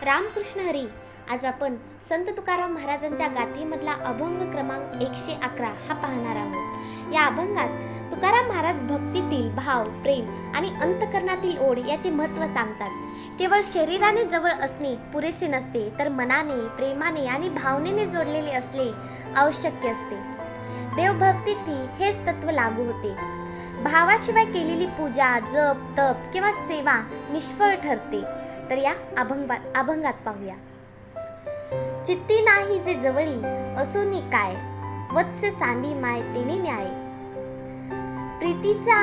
रामकृष्ण हरी. आज आपण संत तुकाराम महाराजांच्या गाथेमधला अभंग क्रमांक 111 हा पाहणार आहोत. या अभंगात तुकाराम महाराज भक्तीतील भाव, प्रेम आणि अंतःकरणातील ओढ याचे महत्त्व सांगतात. केवळ शरीराने जवळ असणे पुरेसे नसते, तर मनाने, प्रेमाने आणि भावनेने जोडलेले असणे आवश्यक असते. देवभक्तीतही हेच तत्व लागू होते. भावाशिवाय केलेली पूजा, जप, तप किंवा सेवा निष्फळ ठरते. तर या अभंगात पाहूया. चित्ती नाही जे जवळी असुनी काय, वत्स सांडी माय तेने न्याय. प्रीतीचा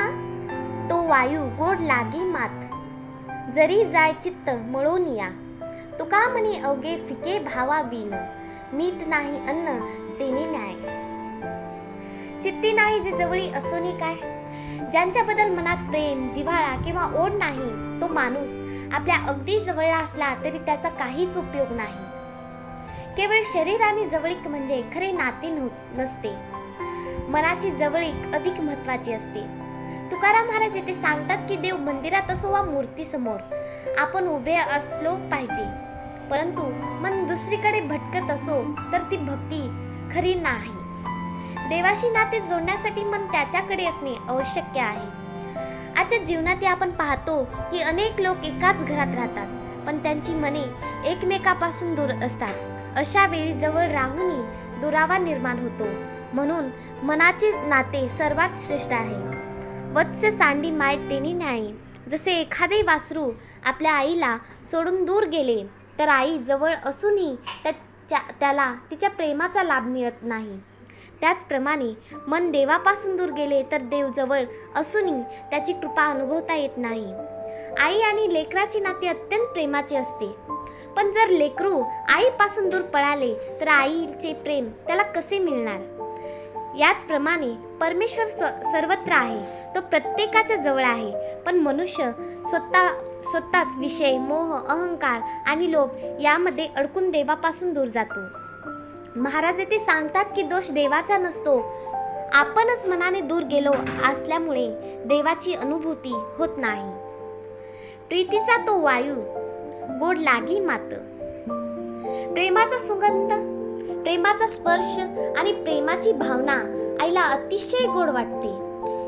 तो वायू गोड लागे मात, जरी जाय चित्त मळोनिया. तुका म्हणे अवघे फिके भावा विन, मीठ नाही अन्न तेने न्याय. चित्ती नाही जे जवळी असोनी काय, ज्यांच्याबद्दल मनात प्रेम, जिव्हाळा किंवा ओढ नाही, तो माणूस आपल्या अगदी जवळला असला तरी त्याचा काहीच उपयोग नाही. केवळ शरीराने जवळीक म्हणजे खरे नाते नसते, मनाची जवळीक अधिक महत्त्वाची असते. तुकाराम महाराज येथे सांगतात की देव मंदिरात असो वा मूर्तीसमोर आपण उभे असलो पाहिजे, परंतु मन दुसरीकडे भटकत असो तर ती भक्ती खरी नाही. देवाशी नाते जोडण्यासाठी मन त्याच्याकडे असणे आवश्यक आहे. आजच्या जीवनात आपण पाहतो की अनेक लोक एकाच घरात राहतात, पण त्यांची मने एकमेकापासून दूर असतात. अशा वेळी जवळ राहूनही दुरावा निर्माण होतो. म्हणून मनाचे नाते सर्वात श्रेष्ठ आहे. वत्स सांडी माय तेनी न्याय. जसे एखादे वासरू आपल्या आईला सोडून दूर गेले तर आई जवळ असूनही त्याला तिच्या प्रेमाचा लाभ मिळत नाही, त्याचप्रमाणे मन देवापासून दूर गेले तर देव जवळ असूनही त्याची कृपा अनुभवता येत नाही. आई आणि लेकराचे नाते अत्यंत प्रेमाचे असते, पण जर लेकरू आईपासून दूर पळाले तर आईचे प्रेम त्याला कसे मिळणार? याचप्रमाणे परमेश्वर सर्वत्र आहे, तो प्रत्येकाच्या जवळ आहे, पण मनुष्य स्वतःच विषय, मोह, अहंकार आणि लोभ यामध्ये अडकून देवापासून दूर जातो. महाराज येथे सांगतात की दोष देवाचा नसतो, आपणच मनाने दूर गेलो असल्यामुळे देवाची अनुभूती होत नाही. प्रीतीचा तो वायू गोड लागी मात. प्रेमाचा सुगंध, प्रेमाचा स्पर्श आणि प्रेमाची भावना आईला अतिशय गोड वाटते.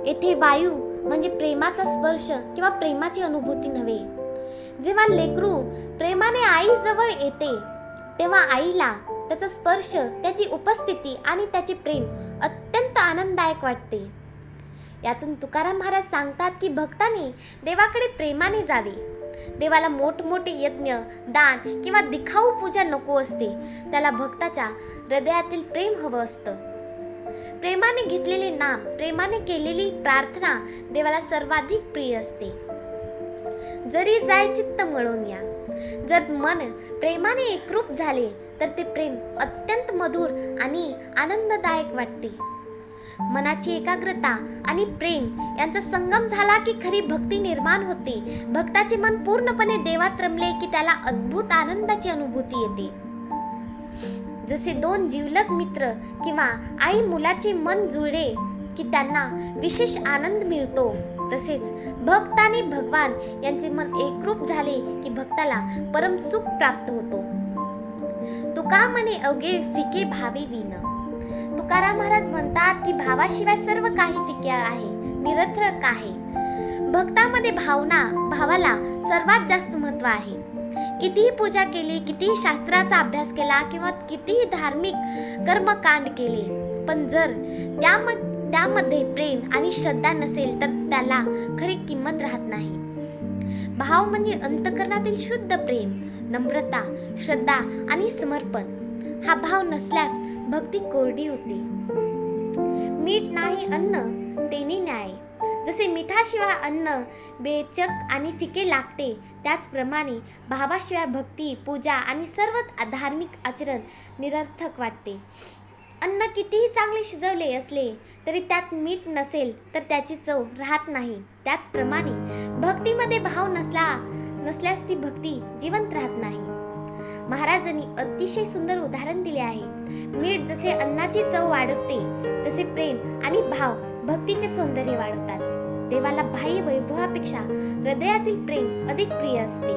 येथे वायू म्हणजे प्रेमाचा स्पर्श किंवा प्रेमाची अनुभूती नव्हे. जेव्हा लेकरू प्रेमाने आई जवळ येते तेव्हा आईला त्याचा स्पर्श, त्याची उपस्थिती आणि त्याचे प्रेम अत्यंत आनंददायक वाटते. यातून तुकाराम महाराज सांगतात की भक्तांनी देवाकडे प्रेमाने जावे. देवाला मोठमोठे यज्ञ, दान किंवा दिखाऊ पूजा नको असते, त्याला भक्ताच्या हृदयातील प्रेम हवं असतं. प्रेमाने घेतलेले नाम, प्रेमाने केलेली प्रार्थना देवाला सर्वाधिक प्रिय असते. जरी जाय चित्त मळून या. जर मन प्रेमाने एकरूप झाले तर ते प्रेम अत्यंत मधुर आणि आनंददायक वाटते. मनाची एकाग्रता आणि प्रेम यांचा संगम झाला की खरी भक्ती निर्माण होते. भक्ताचे मन पूर्णपणे देवात रमले की त्याला अद्भुत आनंदाची अनुभूती येते. जसे दोन जिवलग मित्र किंवा आई मुलाचे मन जुळले की त्यांना विशेष आनंद मिळतो, तसेच भक्त आणि भगवान यांचे मन एकरूप झाले की भक्ताला परम सुख प्राप्त होतो. तुका म्हणे अवघे फिके भावे विन. तुकाराम महाराज म्हणतात की भावाशिवाय सर्व काही फिके आहे, निरर्थक आहे. भक्तामध्ये भावाला सर्वात जास्त महत्त्व आहे. कितीही पूजा केली, कितीही शास्त्राचा अभ्यास केला किंवा कितीही धार्मिक कर्मकांड केले, पण जर त्यामध्ये प्रेम आणि श्रद्धा नसेल तर त्याला खरी किंमत राहत नाही. भाव म्हणजे अंतःकरणातील शुद्ध प्रेम, नम्रता, श्रद्धा आणि समर्पण. हा भाव नसल्यास भक्ती कोरडी होते. मीठ नाही अन्न तेने न्याय. जसे मिठाशिवाय अन्न बेचक आणि फिके लागते, त्याचप्रमाणे भावाशिवाय भक्ती, पूजा आणि सर्व धार्मिक आचरण निरर्थक वाटते. अन्न कितीही चांगले शिजवले असले तरी त्यात मीठ नसेल तर त्याची चव राहत नाही. त्याचप्रमाणे भक्तीमध्ये भाव नसल्यास ती भक्ती जिवंत राहत नाही. महाराजांनी अतिशय सुंदर उदाहरण दिले आहे. मीठ जसे अन्नाची चव वाढवते, तसे प्रेम आणि भाव भक्तीचे सौंदर्य वाढवतात. देवाला बाह्य वैभवापेक्षा हृदयातील प्रेम अधिक प्रिय असते.